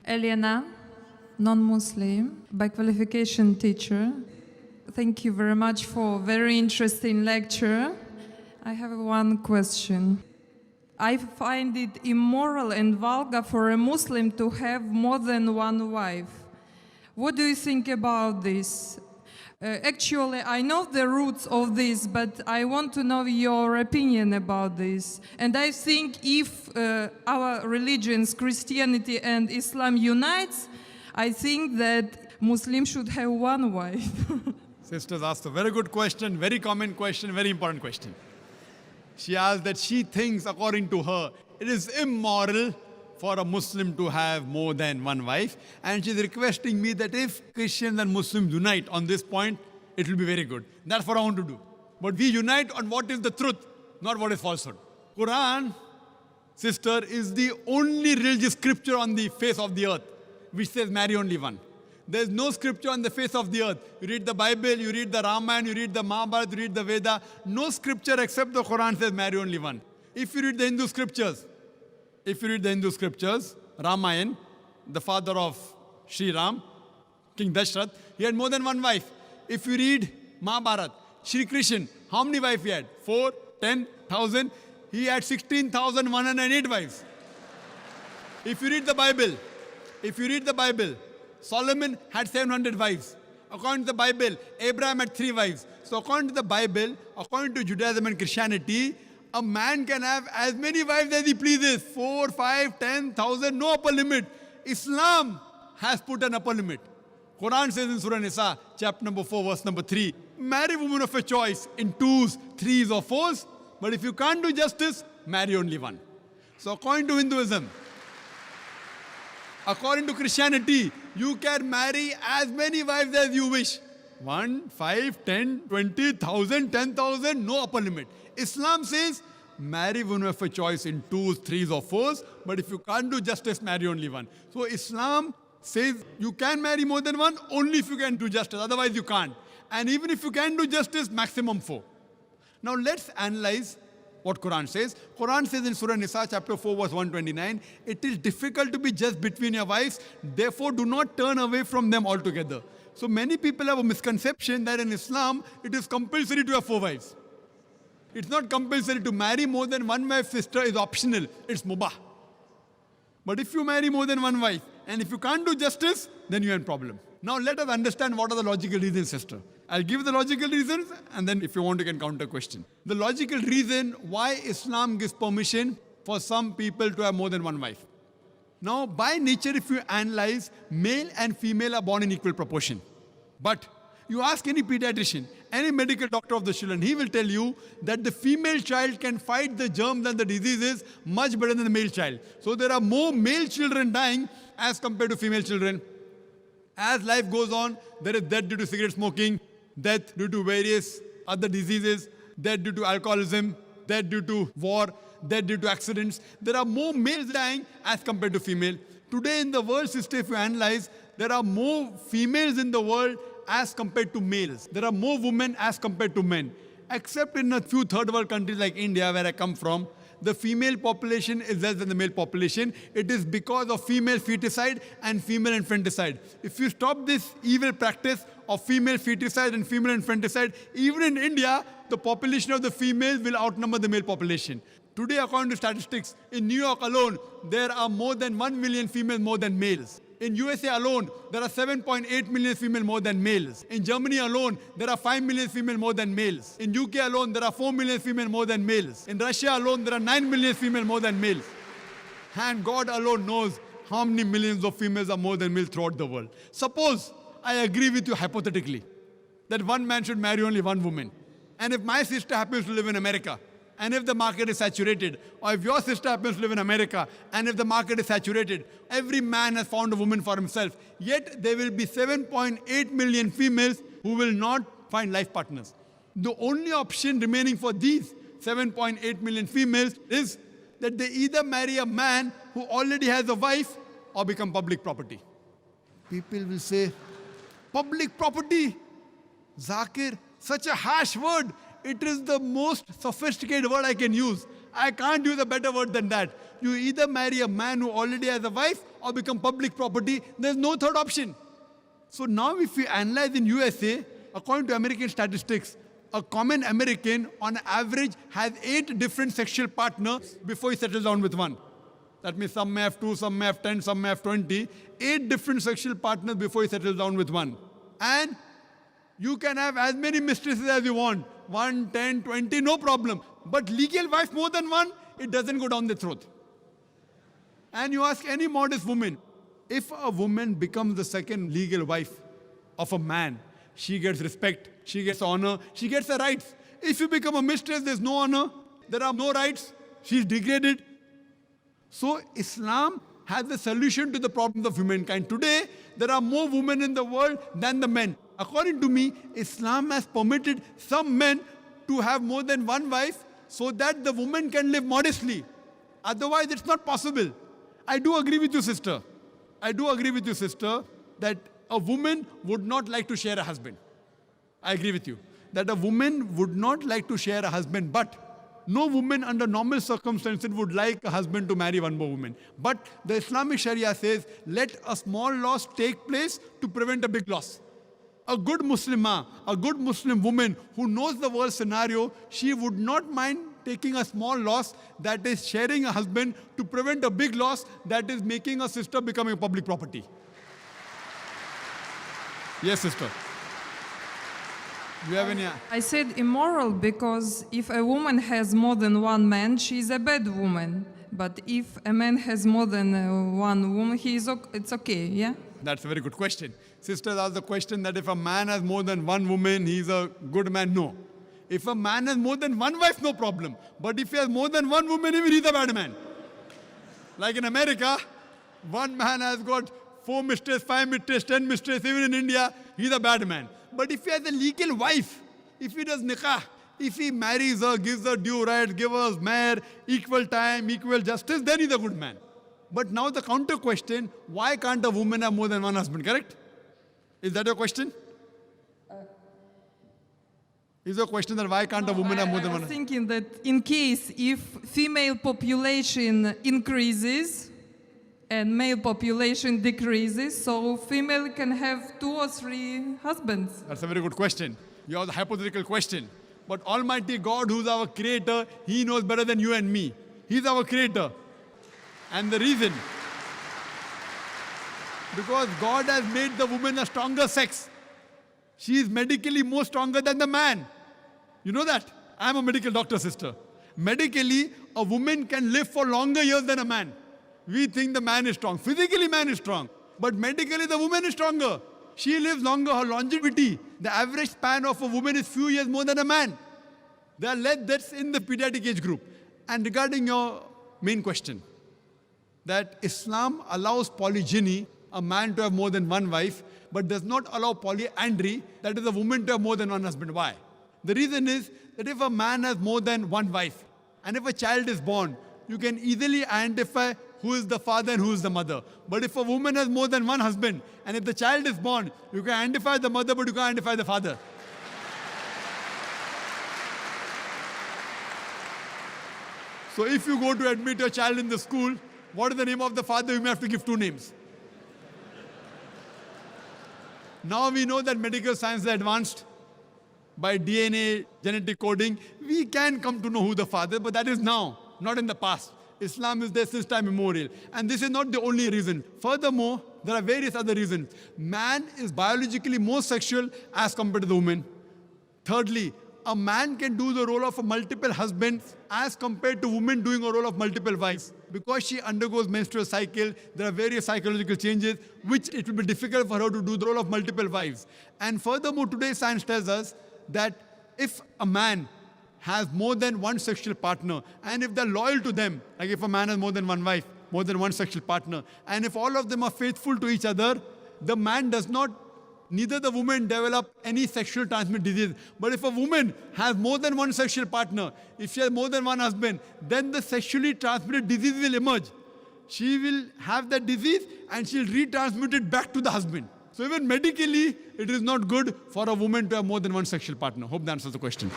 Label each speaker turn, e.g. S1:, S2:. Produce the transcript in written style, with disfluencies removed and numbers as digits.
S1: Elena, non-Muslim, by qualification teacher. Thank you very much for very interesting lecture. I have one question. I find it immoral and vulgar for a Muslim to have more than one wife. What do you think about this? Actually, I know the roots of this, but I want to know your opinion about this. And I think if our religions, Christianity and Islam unites, I think that Muslims should have one wife.
S2: Sisters asked a very good question, very common question, very important question. She asked that she thinks, according to her, it is immoral for a Muslim to have more than one wife. And she's requesting me that if Christians and Muslims unite on this point, it will be very good. That's what I want to do. But we unite on what is the truth, not what is falsehood. Quran, sister, is the only religious scripture on the face of the earth which says marry only one. There's no scripture on the face of the earth. You read the Bible, you read the Ramayana, you read the Mahabharata, you read the Veda. No scripture except the Quran says marry only one. If you read the Hindu scriptures, Ramayana, the father of Sri Ram, King Dashrath, he had more than one wife. If you read Mahabharata, Sri Krishna, how many wives he had? 4, 10,000. He had 16,108 wives. If you read the Bible, Solomon had 700 wives. According to the Bible, Abraham had 3 wives. So according to the Bible, according to Judaism and Christianity, a man can have as many wives as he pleases. 4, 5, 10,000, no upper limit. Islam has put an upper limit. Quran says in Surah Nisa, chapter number 4, verse number 3, marry women of your choice in 2s, 3s or 4s. But if you can't do justice, marry only one. So according to Hinduism, according to Christianity, you can marry as many wives as you wish. 1, 5, 10, 20,000, 10,000, no upper limit. Islam says, marry women of a choice in 2s, 3s or 4s, but if you can't do justice, marry only one. So Islam says you can marry more than one only if you can do justice, otherwise you can't. And even if you can do justice, maximum 4. Now let's analyze what Quran says. Quran says in Surah Nisa, chapter 4, verse 129, it is difficult to be just between your wives, therefore do not turn away from them altogether. So many people have a misconception that in Islam, it is compulsory to have 4 wives. It's not compulsory. To marry more than one wife, sister, is optional. It's mubah. But if you marry more than one wife, and if you can't do justice, then you have a problem. Now let us understand what are the logical reasons, sister. I'll give the logical reasons, and then if you want, you can counter question. The logical reason why Islam gives permission for some people to have more than one wife. Now, by nature, if you analyze, male and female are born in equal proportion. But you ask any pediatrician, any medical doctor of the children, he will tell you that the female child can fight the germs and the diseases much better than the male child. So there are more male children dying as compared to female children. As life goes on, there is death due to cigarette smoking, death due to various other diseases, death due to alcoholism, death due to war, death due to accidents. There are more males dying as compared to female. Today in the world system, if you analyze, there are more females in the world as compared to males. There are more women as compared to men. Except in a few third world countries like India, where I come from, the female population is less than the male population. It is because of female feticide and female infanticide. If you stop this evil practice of female feticide and female infanticide, even in India, the population of the females will outnumber the male population. Today, according to statistics, in New York alone, there are more than 1 million females more than males. In USA alone, there are 7.8 million females more than males. In Germany alone, there are 5 million females more than males. In UK alone, there are 4 million females more than males. In Russia alone, there are 9 million females more than males. And God alone knows how many millions of females are more than males throughout the world. Suppose I agree with you hypothetically that one man should marry only one woman. And if my sister happens to live in America, and if the market is saturated, or if your sister happens to live in America, and if the market is saturated, every man has found a woman for himself. Yet there will be 7.8 million females who will not find life partners. The only option remaining for these 7.8 million females is that they either marry a man who already has a wife or become public property. People will say, public property? Zakir, such a harsh word. It is the most sophisticated word I can use. I can't use a better word than that. You either marry a man who already has a wife or become public property. There's no third option. So now if we analyze in USA, according to American statistics, a common American on average has 8 different sexual partners before he settles down with one. That means some may have 2, some may have 10, some may have 20. 8 different sexual partners before he settles down with one. And you can have as many mistresses as you want. 1, 10, 20, no problem. But legal wife more than one, it doesn't go down the throat. And you ask any modest woman, if a woman becomes the second legal wife of a man, she gets respect, she gets honor, she gets the rights. If you become a mistress, there's no honor, there are no rights, she's degraded. So Islam has the solution to the problems of humankind. Today, there are more women in the world than the men. According to me, Islam has permitted some men to have more than one wife so that the woman can live modestly. Otherwise, it's not possible. I do agree with you, sister. I do agree with you, sister, that a woman would not like to share a husband. I agree with you. That a woman would not like to share a husband, but no woman under normal circumstances would like a husband to marry one more woman. But the Islamic Sharia says, let a small loss take place to prevent a big loss. A good Muslimah, a good Muslim woman who knows the world scenario, she would not mind taking a small loss, that is sharing a husband, to prevent a big loss, that is making a sister becoming a public property. Yes, sister. Do you have any?
S1: I said immoral because if a woman has more than one man, she is a bad woman. But if a man has more than one woman, it's okay, yeah?
S2: That's a very good question. Sisters asked the question that if a man has more than one woman, he's a good man. No. If a man has more than one wife, no problem. But if he has more than one woman, even he's a bad man. Like in America, one man has got 4 mistresses, 5 mistresses, 10 mistresses. Even in India, he's a bad man. But if he has a legal wife, if he does nikah, if he marries her, gives her due rights, gives her mahr, equal time, equal justice, then he's a good man. But now the counter question, why can't a woman have more than one husband, correct? Is that your question? Is your question that why can't a woman have more than one
S1: I was
S2: husband?
S1: thinking that in case if female population increases and male population decreases, so female can have 2 or 3 husbands.
S2: That's a very good question. You have the hypothetical question. But Almighty God, who's our creator, He knows better than you and me. He's our creator. And the reason, because God has made the woman a stronger sex. She is medically more stronger than the man. You know that? I'm a medical doctor, sister. Medically, a woman can live for longer years than a man. We think the man is strong. Physically, man is strong. But medically, the woman is stronger. She lives longer. Her longevity, the average span of a woman is few years more than a man. There are less deaths in the pediatric age group. And regarding your main question, that Islam allows polygyny, a man to have more than one wife, but does not allow polyandry, that is a woman to have more than one husband. Why? The reason is that if a man has more than one wife, and if a child is born, you can easily identify who is the father and who is the mother. But if a woman has more than one husband, and if the child is born, you can identify the mother, but you can't identify the father. So if you go to admit your child in the school, what is the name of the father? You may have to give 2 names. Now we know that medical science is advanced. By DNA, genetic coding, we can come to know who the father is, but that is now, not in the past. Islam is there since time immemorial. And this is not the only reason. Furthermore, there are various other reasons. Man is biologically more sexual as compared to the woman. Thirdly, a man can do the role of a multiple husband as compared to women doing a role of multiple wives. Because she undergoes menstrual cycle, there are various psychological changes which it will be difficult for her to do the role of multiple wives. And furthermore, today science tells us that if a man has more than one sexual partner, and if they're loyal to them, like if a man has more than one wife, more than one sexual partner, and if all of them are faithful to each other, the man does not, neither the woman develop any sexual transmitted disease. But if a woman has more than one sexual partner, if she has more than one husband, then the sexually transmitted disease will emerge. She will have that disease and she'll retransmit it back to the husband. So even medically, it is not good for a woman to have more than one sexual partner. Hope that answers the question.